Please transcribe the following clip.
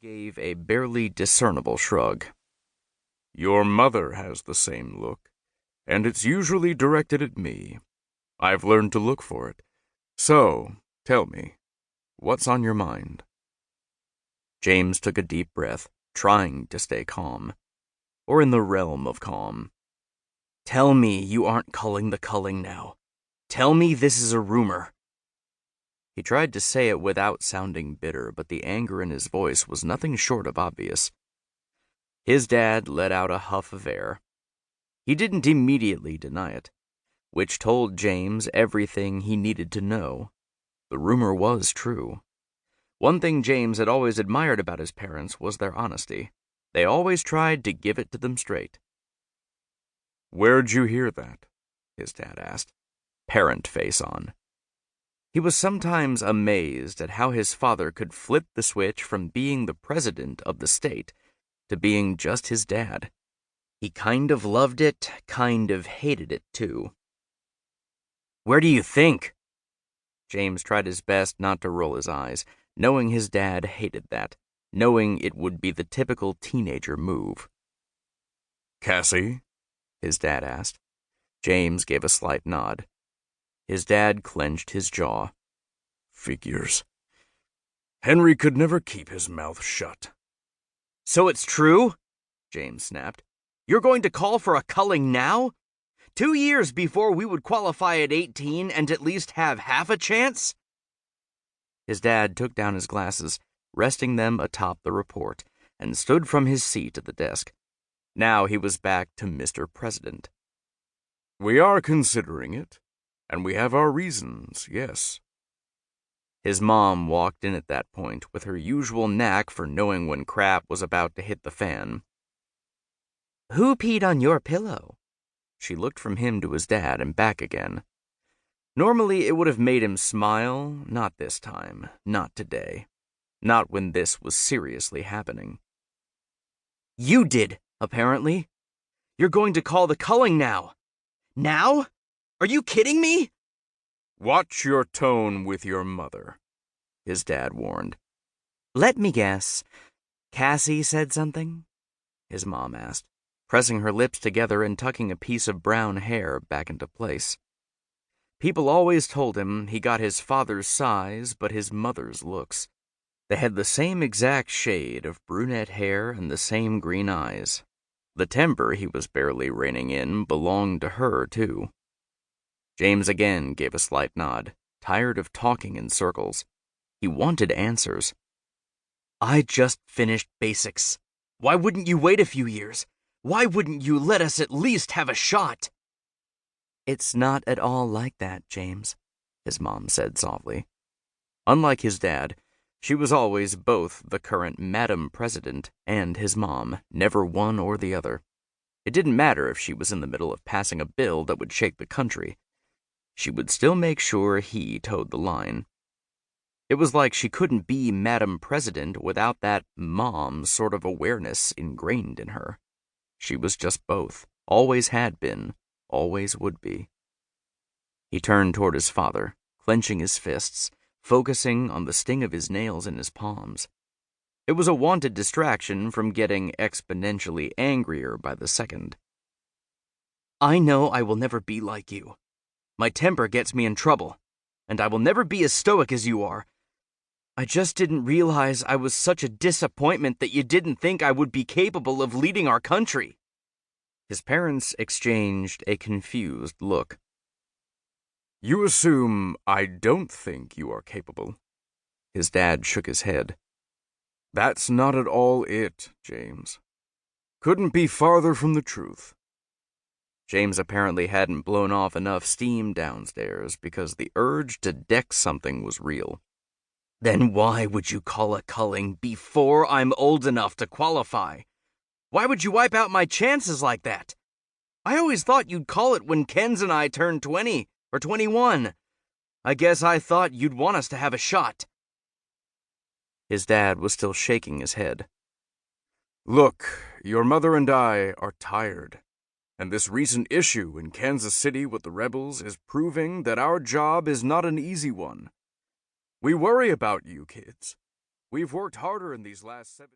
gave a barely discernible shrug. Your mother has the same look, and it's usually directed at me. I've learned to look for it. So, tell me, what's on your mind? James took a deep breath, trying to stay calm, or in the realm of calm. Tell me you aren't culling the culling now. Tell me this is a rumor. He tried to say it without sounding bitter, but the anger in his voice was nothing short of obvious. His dad let out a huff of air. He didn't immediately deny it, which told James everything he needed to know. The rumor was true. One thing James had always admired about his parents was their honesty. They always tried to give it to them straight. Where'd you hear that? His dad asked, parent face on. He was sometimes amazed at how his father could flip the switch from being the president of the state to being just his dad. He kind of loved it, kind of hated it too. Where do you think? James tried his best not to roll his eyes, knowing his dad hated that, knowing it would be the typical teenager move. Cassie? His dad asked. James gave a slight nod. His dad clenched his jaw. Figures. Henry could never keep his mouth shut. So it's true? James snapped. You're going to call for a culling now? 2 years before we would qualify at 18 and at least have half a chance? His dad took down his glasses, resting them atop the report, and stood from his seat at the desk. Now he was back to Mr. President. We are considering it, and we have our reasons, yes. His mom walked in at that point with her usual knack for knowing when crap was about to hit the fan. Who peed on your pillow? She looked from him to his dad and back again. Normally it would have made him smile, not this time, not today. Not when this was seriously happening. You did, apparently. You're going to call the culling now. Now? Are you kidding me? Watch your tone with your mother, his dad warned. Let me guess. Cassie said something? His mom asked, pressing her lips together and tucking a piece of brown hair back into place. People always told him he got his father's size but his mother's looks. They had the same exact shade of brunette hair and the same green eyes. The temper he was barely reining in belonged to her, too. James again gave a slight nod, tired of talking in circles. He wanted answers. I just finished basics. Why wouldn't you wait a few years? Why wouldn't you let us at least have a shot? It's not at all like that, James, his mom said softly. Unlike his dad, she was always both the current Madam President and his mom, never one or the other. It didn't matter if she was in the middle of passing a bill that would shake the country. She would still make sure he towed the line. It was like she couldn't be Madam President without that mom sort of awareness ingrained in her. She was just both, always had been, always would be. He turned toward his father, clenching his fists, focusing on the sting of his nails in his palms. It was a wanted distraction from getting exponentially angrier by the second. I know I will never be like you. My temper gets me in trouble, and I will never be as stoic as you are. I just didn't realize I was such a disappointment that you didn't think I would be capable of leading our country. His parents exchanged a confused look. You assume I don't think you are capable. His dad shook his head. That's not at all it, James. Couldn't be farther from the truth. James apparently hadn't blown off enough steam downstairs because the urge to deck something was real. Then why would you call a culling before I'm old enough to qualify? Why would you wipe out my chances like that? I always thought you'd call it when Ken's and I turned 20 or 21. I guess I thought you'd want us to have a shot. His dad was still shaking his head. Look, your mother and I are tired. And this recent issue in Kansas City with the rebels is proving that our job is not an easy one. We worry about you kids. We've worked harder in these last 7...